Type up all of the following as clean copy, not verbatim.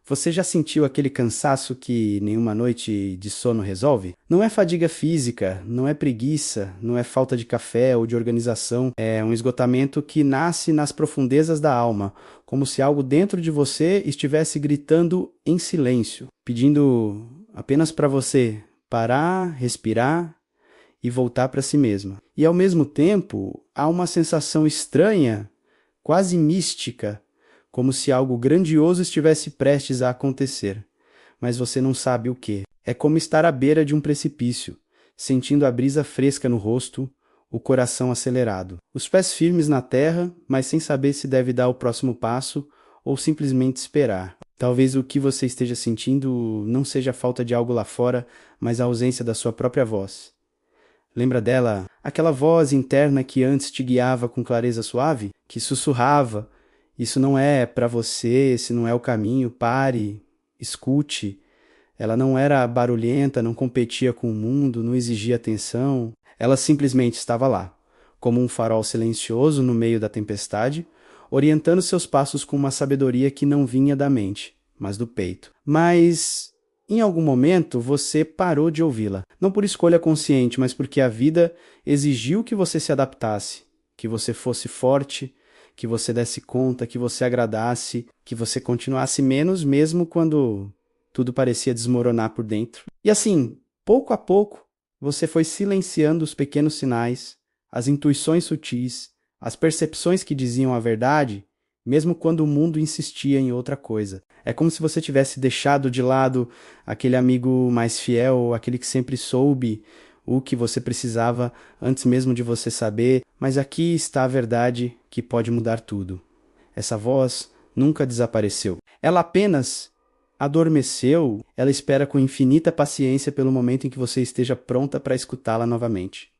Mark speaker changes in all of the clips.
Speaker 1: Você já sentiu aquele cansaço que nenhuma noite de sono resolve? Não é fadiga física, não é preguiça, não é falta de café ou de organização. É um esgotamento que nasce nas profundezas da alma, como se algo dentro de você estivesse gritando em silêncio, pedindo apenas para você parar, respirar e voltar para si mesma. E ao mesmo tempo, há uma sensação estranha, quase mística, como se algo grandioso estivesse prestes a acontecer, mas você não sabe o que. É como estar à beira de um precipício, sentindo a brisa fresca no rosto, o coração acelerado, os pés firmes na terra, mas sem saber se deve dar o próximo passo ou simplesmente esperar. Talvez o que você esteja sentindo não seja a falta de algo lá fora, mas a ausência da sua própria voz. Lembra dela, aquela voz interna que antes te guiava com clareza suave, que sussurrava: isso não é para você, esse não é o caminho, pare, escute. Ela não era barulhenta, não competia com o mundo, não exigia atenção. Ela simplesmente estava lá, como um farol silencioso no meio da tempestade, orientando seus passos com uma sabedoria que não vinha da mente, mas do peito. Mas em algum momento você parou de ouvi-la. Não por escolha consciente, mas porque a vida exigiu que você se adaptasse, que você fosse forte, que você desse conta, que você agradasse, que você continuasse menos mesmo quando tudo parecia desmoronar por dentro. E assim, pouco a pouco, você foi silenciando os pequenos sinais, as intuições sutis, as percepções que diziam a verdade, mesmo quando o mundo insistia em outra coisa. É como se você tivesse deixado de lado aquele amigo mais fiel, aquele que sempre soube o que você precisava antes mesmo de você saber, mas aqui está a verdade que pode mudar tudo. Essa voz nunca desapareceu. Ela apenas adormeceu, ela espera com infinita paciência pelo momento em que você esteja pronta para escutá-la novamente.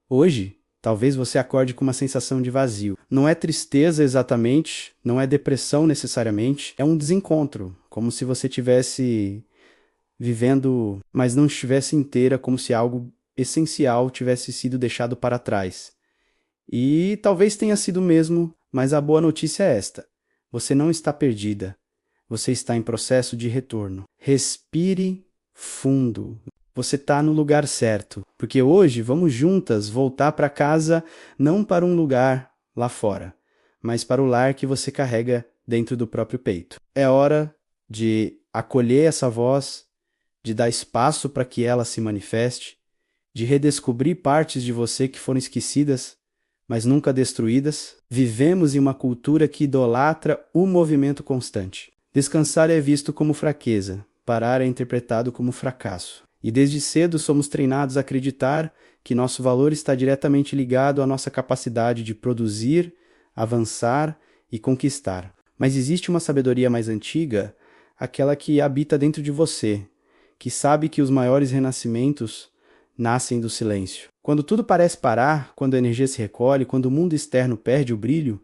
Speaker 1: Hoje, talvez você acorde com uma sensação de vazio. Não é tristeza exatamente, não é depressão necessariamente, é um desencontro, como se você tivesse vivendo, mas não estivesse inteira, como se algo essencial tivesse sido deixado para trás. E talvez tenha sido mesmo, mas a boa notícia é esta: você não está perdida, você está em processo de retorno. Respire fundo. Você está no lugar certo, porque hoje vamos juntas voltar para casa, não para um lugar lá fora, mas para o lar que você carrega dentro do próprio peito. É hora de acolher essa voz, de dar espaço para que ela se manifeste, de redescobrir partes de você que foram esquecidas, mas nunca destruídas. Vivemos em uma cultura que idolatra o movimento constante. Descansar é visto como fraqueza, parar é interpretado como fracasso. E desde cedo somos treinados a acreditar que nosso valor está diretamente ligado à nossa capacidade de produzir, avançar e conquistar. Mas existe uma sabedoria mais antiga, aquela que habita dentro de você, que sabe que os maiores renascimentos nascem do silêncio. Quando tudo parece parar, quando a energia se recolhe, quando o mundo externo perde o brilho,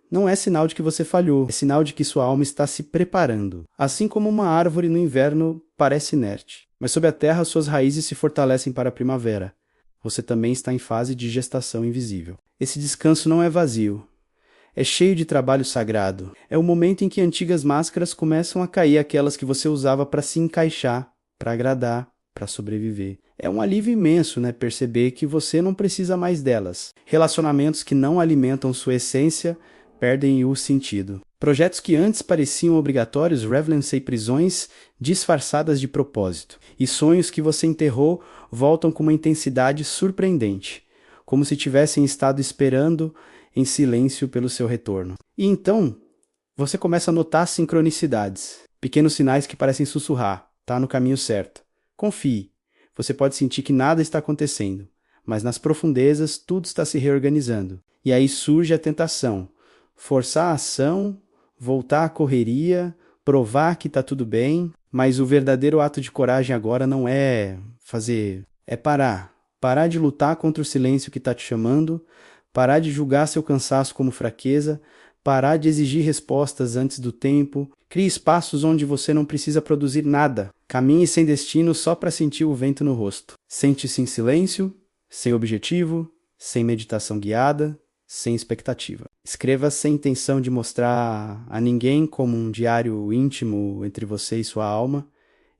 Speaker 1: não é sinal de que você falhou, é sinal de que sua alma está se preparando. Assim como uma árvore no inverno parece inerte, mas sob a terra suas raízes se fortalecem para a primavera. Você também está em fase de gestação invisível. Esse descanso não é vazio. É cheio de trabalho sagrado. É o momento em que antigas máscaras começam a cair, aquelas que você usava para se encaixar, para agradar, para sobreviver. É um alívio imenso, né? Perceber que você não precisa mais delas. Relacionamentos que não alimentam sua essência perdem o sentido. Projetos que antes pareciam obrigatórios revelam-se prisões disfarçadas de propósito. E sonhos que você enterrou voltam com uma intensidade surpreendente, como se tivessem estado esperando em silêncio pelo seu retorno. E então, você começa a notar sincronicidades, pequenos sinais que parecem sussurrar: tá no caminho certo. Confie. Você pode sentir que nada está acontecendo, mas nas profundezas tudo está se reorganizando. E aí surge a tentação: forçar a ação, voltar à correria, provar que está tudo bem, mas o verdadeiro ato de coragem agora não é fazer, é parar. Parar de lutar contra o silêncio que está te chamando, parar de julgar seu cansaço como fraqueza, parar de exigir respostas antes do tempo. Crie espaços onde você não precisa produzir nada. Caminhe sem destino só para sentir o vento no rosto. Sente-se em silêncio, sem objetivo, sem meditação guiada, sem expectativa. Escreva sem intenção de mostrar a ninguém, como um diário íntimo entre você e sua alma.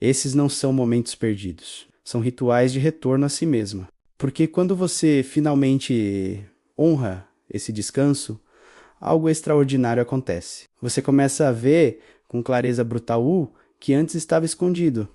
Speaker 1: Esses não são momentos perdidos. São rituais de retorno a si mesma. Porque quando você finalmente honra esse descanso, algo extraordinário acontece. Você começa a ver com clareza brutal o que antes estava escondido.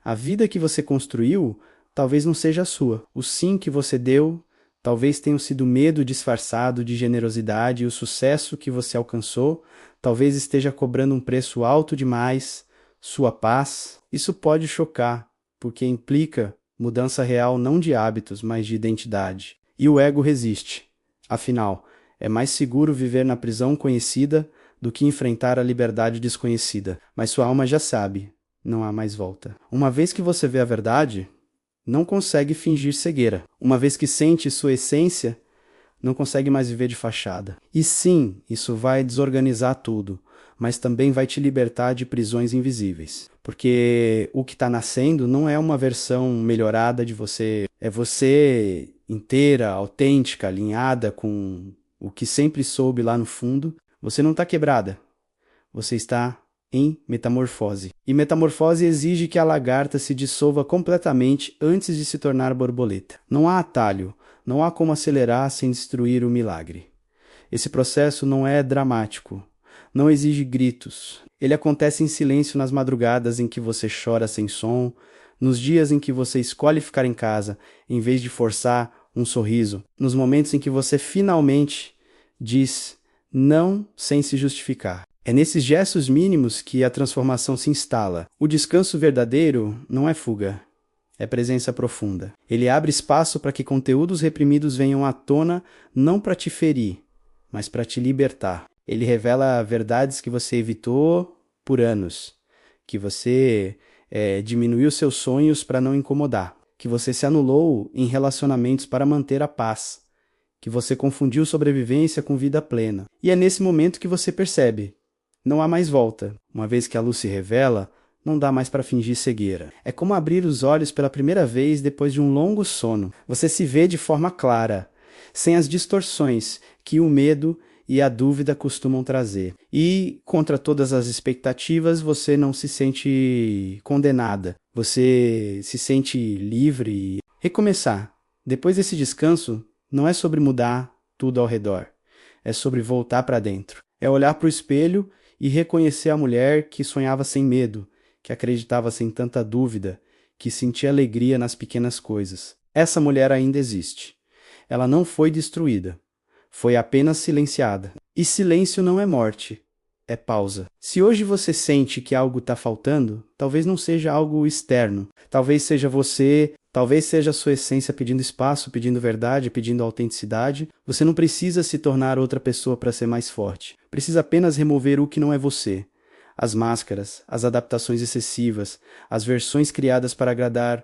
Speaker 1: A vida que você construiu talvez não seja a sua. O sim que você deu talvez tenha sido medo disfarçado de generosidade, e o sucesso que você alcançou talvez esteja cobrando um preço alto demais, sua paz. Isso pode chocar, porque implica mudança real não de hábitos, mas de identidade. E o ego resiste. Afinal, é mais seguro viver na prisão conhecida do que enfrentar a liberdade desconhecida. Mas sua alma já sabe, não há mais volta. Uma vez que você vê a verdade, não consegue fingir cegueira. Uma vez que sente sua essência, não consegue mais viver de fachada. E sim, isso vai desorganizar tudo, mas também vai te libertar de prisões invisíveis. Porque o que está nascendo não é uma versão melhorada de você, é você inteira, autêntica, alinhada com o que sempre soube lá no fundo. Você não está quebrada, você está em metamorfose. E metamorfose exige que a lagarta se dissolva completamente antes de se tornar borboleta. Não há atalho, não há como acelerar sem destruir o milagre. Esse processo não é dramático, não exige gritos. Ele acontece em silêncio nas madrugadas em que você chora sem som, nos dias em que você escolhe ficar em casa, em vez de forçar um sorriso, nos momentos em que você finalmente diz não sem se justificar. É nesses gestos mínimos que a transformação se instala. O descanso verdadeiro não é fuga, é presença profunda. Ele abre espaço para que conteúdos reprimidos venham à tona, não para te ferir, mas para te libertar. Ele revela verdades que você evitou por anos, que você diminuiu seus sonhos para não incomodar, que você se anulou em relacionamentos para manter a paz, que você confundiu sobrevivência com vida plena. E é nesse momento que você percebe: não há mais volta. Uma vez que a luz se revela, não dá mais para fingir cegueira. É como abrir os olhos pela primeira vez depois de um longo sono. Você se vê de forma clara, sem as distorções que o medo e a dúvida costumam trazer. E, contra todas as expectativas, você não se sente condenada. Você se sente livre. Recomeçar. Depois desse descanso, não é sobre mudar tudo ao redor. É sobre voltar para dentro. É olhar para o espelho e reconhecer a mulher que sonhava sem medo, que acreditava sem tanta dúvida, que sentia alegria nas pequenas coisas. Essa mulher ainda existe. Ela não foi destruída. Foi apenas silenciada. E silêncio não é morte, é pausa. Se hoje você sente que algo está faltando, talvez não seja algo externo. Talvez seja você, talvez seja a sua essência pedindo espaço, pedindo verdade, pedindo autenticidade. Você não precisa se tornar outra pessoa para ser mais forte. Precisa apenas remover o que não é você. As máscaras, as adaptações excessivas, as versões criadas para agradar.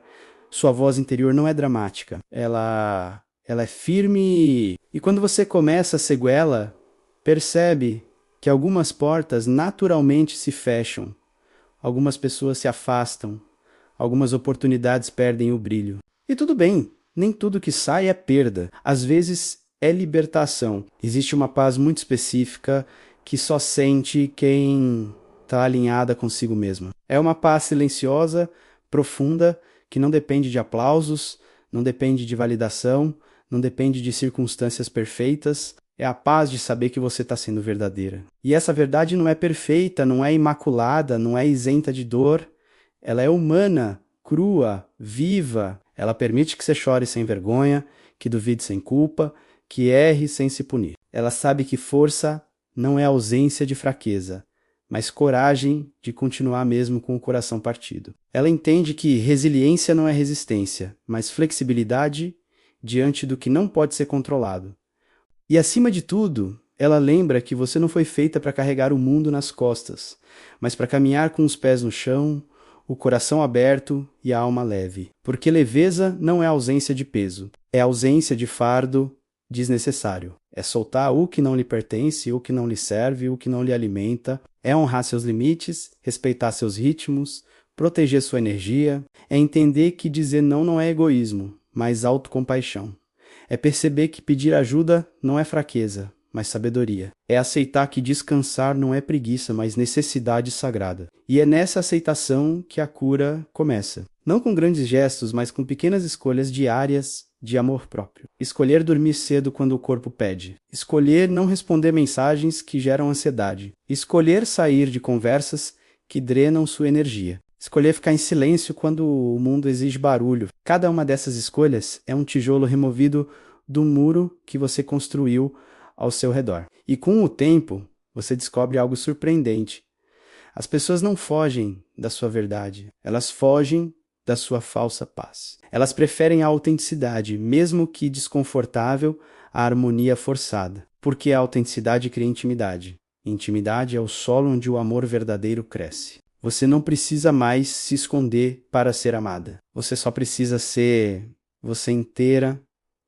Speaker 1: Sua voz interior não é dramática. Ela é firme. E quando você começa a seguê-la, percebe que algumas portas naturalmente se fecham. Algumas pessoas se afastam. Algumas oportunidades perdem o brilho. E tudo bem, nem tudo que sai é perda. Às vezes é libertação. Existe uma paz muito específica que só sente quem está alinhada consigo mesma. É uma paz silenciosa, profunda, que não depende de aplausos, não depende de validação, não depende de circunstâncias perfeitas. É a paz de saber que você está sendo verdadeira. E essa verdade não é perfeita, não é imaculada, não é isenta de dor. Ela é humana, crua, viva. Ela permite que você chore sem vergonha, que duvide sem culpa, que erre sem se punir. Ela sabe que força não é ausência de fraqueza, mas coragem de continuar mesmo com o coração partido. Ela entende que resiliência não é resistência, mas flexibilidade diante do que não pode ser controlado. E acima de tudo, ela lembra que você não foi feita para carregar o mundo nas costas, mas para caminhar com os pés no chão, o coração aberto e a alma leve. Porque leveza não é ausência de peso, é ausência de fardo desnecessário. É soltar o que não lhe pertence, o que não lhe serve, o que não lhe alimenta. É honrar seus limites, respeitar seus ritmos, proteger sua energia. É entender que dizer não é egoísmo, mas autocompaixão. É perceber que pedir ajuda não é fraqueza, mas sabedoria. É aceitar que descansar não é preguiça, mas necessidade sagrada. E é nessa aceitação que a cura começa. Não com grandes gestos, mas com pequenas escolhas diárias de amor próprio. Escolher dormir cedo quando o corpo pede. Escolher não responder mensagens que geram ansiedade. Escolher sair de conversas que drenam sua energia. Escolher ficar em silêncio quando o mundo exige barulho. Cada uma dessas escolhas é um tijolo removido do muro que você construiu ao seu redor. E com o tempo, você descobre algo surpreendente. As pessoas não fogem da sua verdade, elas fogem da sua falsa paz. Elas preferem a autenticidade, mesmo que desconfortável, à harmonia forçada, porque a autenticidade cria intimidade. Intimidade é o solo onde o amor verdadeiro cresce. Você não precisa mais se esconder para ser amada. Você só precisa ser você inteira,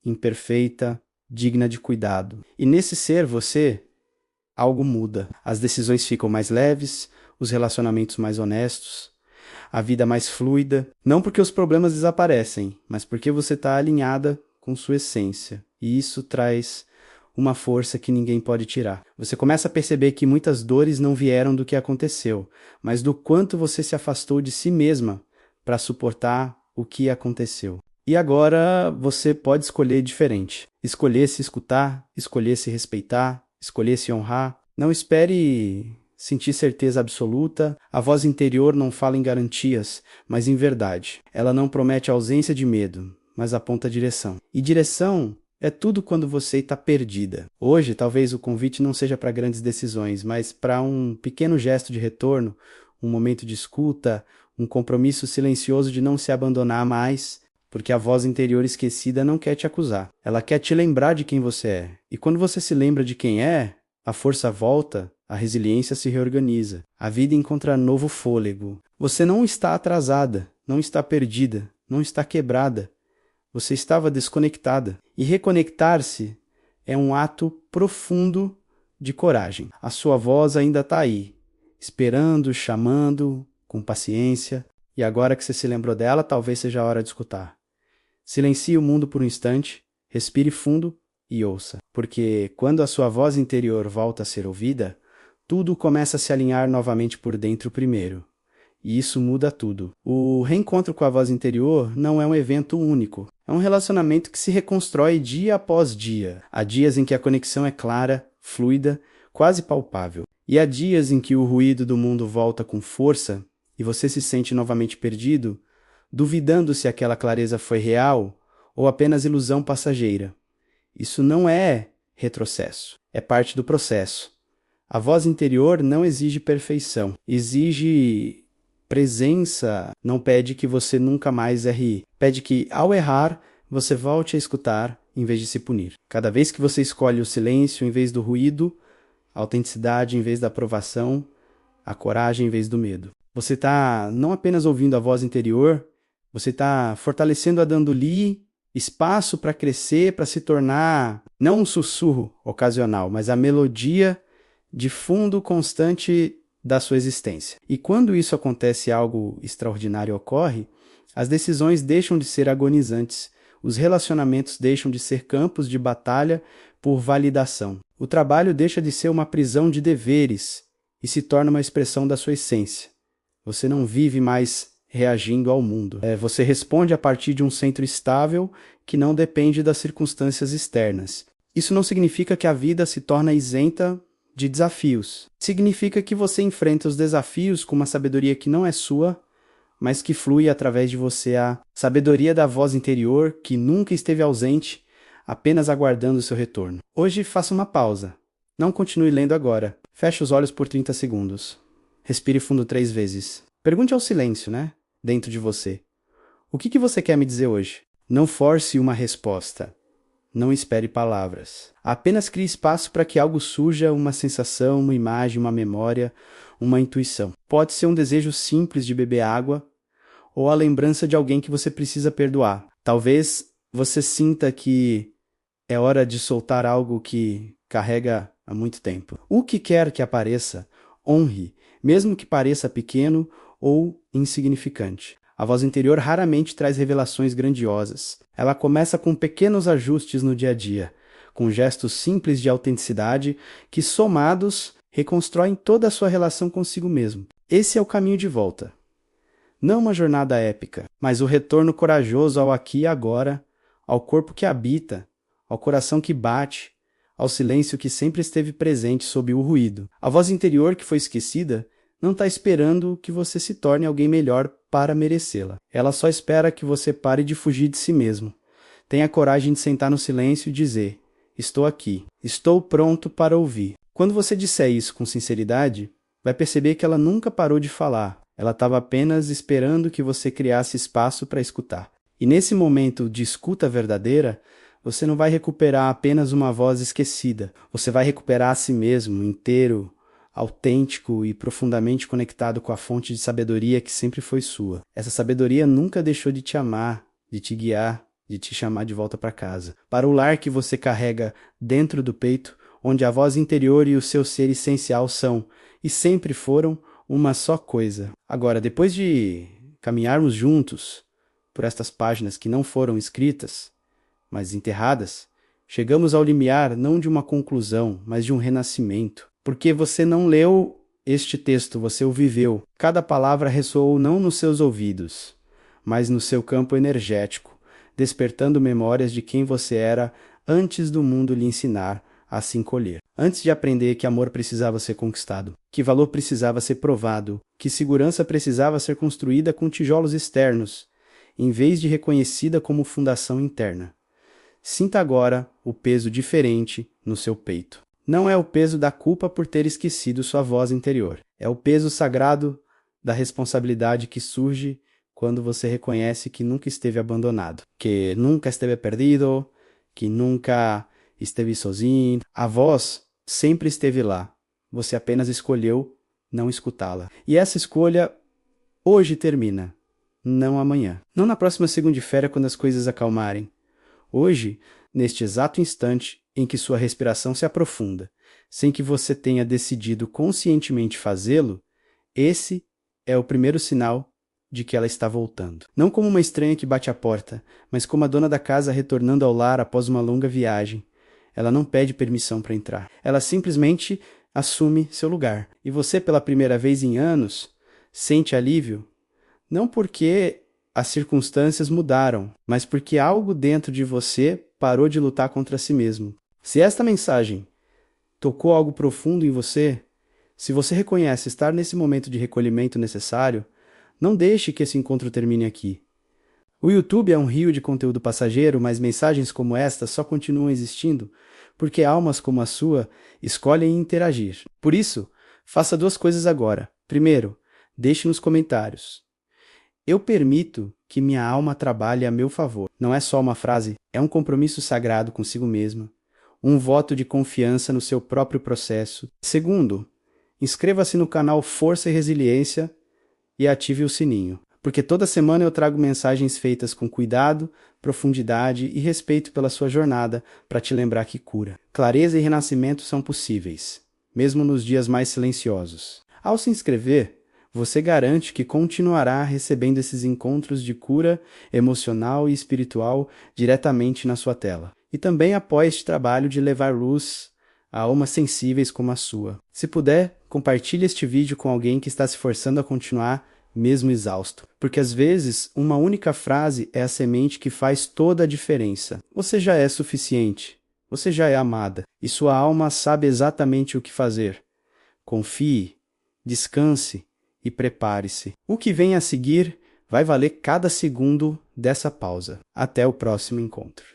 Speaker 1: imperfeita, digna de cuidado. E nesse ser você, algo muda. As decisões ficam mais leves, os relacionamentos mais honestos, a vida mais fluida. Não porque os problemas desaparecem, mas porque você está alinhada com sua essência. E isso traz uma força que ninguém pode tirar. Você começa a perceber que muitas dores não vieram do que aconteceu, mas do quanto você se afastou de si mesma para suportar o que aconteceu. E agora você pode escolher diferente. Escolher se escutar, escolher se respeitar, escolher se honrar. Não espere sentir certeza absoluta. A voz interior não fala em garantias, mas em verdade. Ela não promete ausência de medo, mas aponta direção. E direção é tudo quando você está perdida. Hoje, talvez o convite não seja para grandes decisões, mas para um pequeno gesto de retorno, um momento de escuta, um compromisso silencioso de não se abandonar mais, porque a voz interior esquecida não quer te acusar. Ela quer te lembrar de quem você é. E quando você se lembra de quem é, a força volta, a resiliência se reorganiza. A vida encontra novo fôlego. Você não está atrasada, não está perdida, não está quebrada. Você estava desconectada. E reconectar-se é um ato profundo de coragem. A sua voz ainda está aí, esperando, chamando, com paciência. E agora que você se lembrou dela, talvez seja a hora de escutar. Silencie o mundo por um instante, respire fundo e ouça. Porque quando a sua voz interior volta a ser ouvida, tudo começa a se alinhar novamente por dentro primeiro. E isso muda tudo. O reencontro com a voz interior não é um evento único. É um relacionamento que se reconstrói dia após dia. Há dias em que a conexão é clara, fluida, quase palpável. E há dias em que o ruído do mundo volta com força e você se sente novamente perdido, duvidando se aquela clareza foi real ou apenas ilusão passageira. Isso não é retrocesso, é parte do processo. A voz interior não exige perfeição, exige presença. Não pede que você nunca mais erre. Pede que, ao errar, você volte a escutar em vez de se punir. Cada vez que você escolhe o silêncio em vez do ruído, a autenticidade em vez da aprovação, a coragem em vez do medo. Você está não apenas ouvindo a voz interior, você está fortalecendo-a, dando-lhe espaço para crescer, para se tornar não um sussurro ocasional, mas a melodia de fundo constante da sua existência. E quando isso acontece, algo extraordinário ocorre, as decisões deixam de ser agonizantes, os relacionamentos deixam de ser campos de batalha por validação. O trabalho deixa de ser uma prisão de deveres e se torna uma expressão da sua essência. Você não vive mais reagindo ao mundo. Você responde a partir de um centro estável que não depende das circunstâncias externas. Isso não significa que a vida se torna isenta de desafios. Significa que você enfrenta os desafios com uma sabedoria que não é sua, mas que flui através de você, a sabedoria da voz interior que nunca esteve ausente, apenas aguardando o seu retorno. Hoje faça uma pausa. Não continue lendo agora. Feche os olhos por 30 segundos. Respire fundo 3 vezes. Pergunte ao silêncio, dentro de você. O que você quer me dizer hoje? Não force uma resposta. Não espere palavras. Apenas crie espaço para que algo surja, uma sensação, uma imagem, uma memória, uma intuição. Pode ser um desejo simples de beber água ou a lembrança de alguém que você precisa perdoar. Talvez você sinta que é hora de soltar algo que carrega há muito tempo. O que quer que apareça, honre, mesmo que pareça pequeno ou insignificante. A voz interior raramente traz revelações grandiosas. Ela começa com pequenos ajustes no dia a dia, com gestos simples de autenticidade que, somados, reconstroem toda a sua relação consigo mesmo. Esse é o caminho de volta. Não uma jornada épica, mas o retorno corajoso ao aqui e agora, ao corpo que habita, ao coração que bate, ao silêncio que sempre esteve presente sob o ruído. A voz interior que foi esquecida não está esperando que você se torne alguém melhor para merecê-la. Ela só espera que você pare de fugir de si mesmo. Tenha coragem de sentar no silêncio e dizer: estou aqui, estou pronto para ouvir. Quando você disser isso com sinceridade, vai perceber que ela nunca parou de falar. Ela estava apenas esperando que você criasse espaço para escutar. E nesse momento de escuta verdadeira, você não vai recuperar apenas uma voz esquecida. Você vai recuperar a si mesmo, inteiro, autêntico e profundamente conectado com a fonte de sabedoria que sempre foi sua. Essa sabedoria nunca deixou de te amar, de te guiar, de te chamar de volta para casa. Para o lar que você carrega dentro do peito, onde a voz interior e o seu ser essencial são, e sempre foram, uma só coisa. Agora, depois de caminharmos juntos por estas páginas que não foram escritas, mas enterradas, chegamos ao limiar não de uma conclusão, mas de um renascimento. Porque você não leu este texto, você o viveu. Cada palavra ressoou não nos seus ouvidos, mas no seu campo energético, despertando memórias de quem você era antes do mundo lhe ensinar a se encolher. Antes de aprender que amor precisava ser conquistado, que valor precisava ser provado, que segurança precisava ser construída com tijolos externos, em vez de reconhecida como fundação interna. Sinta agora o peso diferente no seu peito. Não é o peso da culpa por ter esquecido sua voz interior. É o peso sagrado da responsabilidade que surge quando você reconhece que nunca esteve abandonado, que nunca esteve perdido, que nunca esteve sozinho. A voz sempre esteve lá. Você apenas escolheu não escutá-la. E essa escolha hoje termina, não amanhã. Não na próxima segunda-feira, quando as coisas acalmarem. Hoje, neste exato instante em que sua respiração se aprofunda, sem que você tenha decidido conscientemente fazê-lo, esse é o primeiro sinal de que ela está voltando. Não como uma estranha que bate à porta, mas como a dona da casa retornando ao lar após uma longa viagem. Ela não pede permissão para entrar. Ela simplesmente assume seu lugar. E você, pela primeira vez em anos, sente alívio, não porque as circunstâncias mudaram, mas porque algo dentro de você parou de lutar contra si mesmo. Se esta mensagem tocou algo profundo em você, se você reconhece estar nesse momento de recolhimento necessário, não deixe que esse encontro termine aqui. O YouTube é um rio de conteúdo passageiro, mas mensagens como esta só continuam existindo porque almas como a sua escolhem interagir. Por isso, faça duas coisas agora. Primeiro, deixe nos comentários: eu permito que minha alma trabalhe a meu favor. Não é só uma frase, é um compromisso sagrado consigo mesma, um voto de confiança no seu próprio processo. Segundo, inscreva-se no canal Força e Resiliência e ative o sininho, porque toda semana eu trago mensagens feitas com cuidado, profundidade e respeito pela sua jornada para te lembrar que cura, clareza e renascimento são possíveis, mesmo nos dias mais silenciosos. Ao se inscrever, você garante que continuará recebendo esses encontros de cura emocional e espiritual diretamente na sua tela. E também apoia este trabalho de levar luz a almas sensíveis como a sua. Se puder, compartilhe este vídeo com alguém que está se forçando a continuar mesmo exausto. Porque às vezes, uma única frase é a semente que faz toda a diferença. Você já é suficiente. Você já é amada. E sua alma sabe exatamente o que fazer. Confie, descanse e prepare-se. O que vem a seguir vai valer cada segundo dessa pausa. Até o próximo encontro.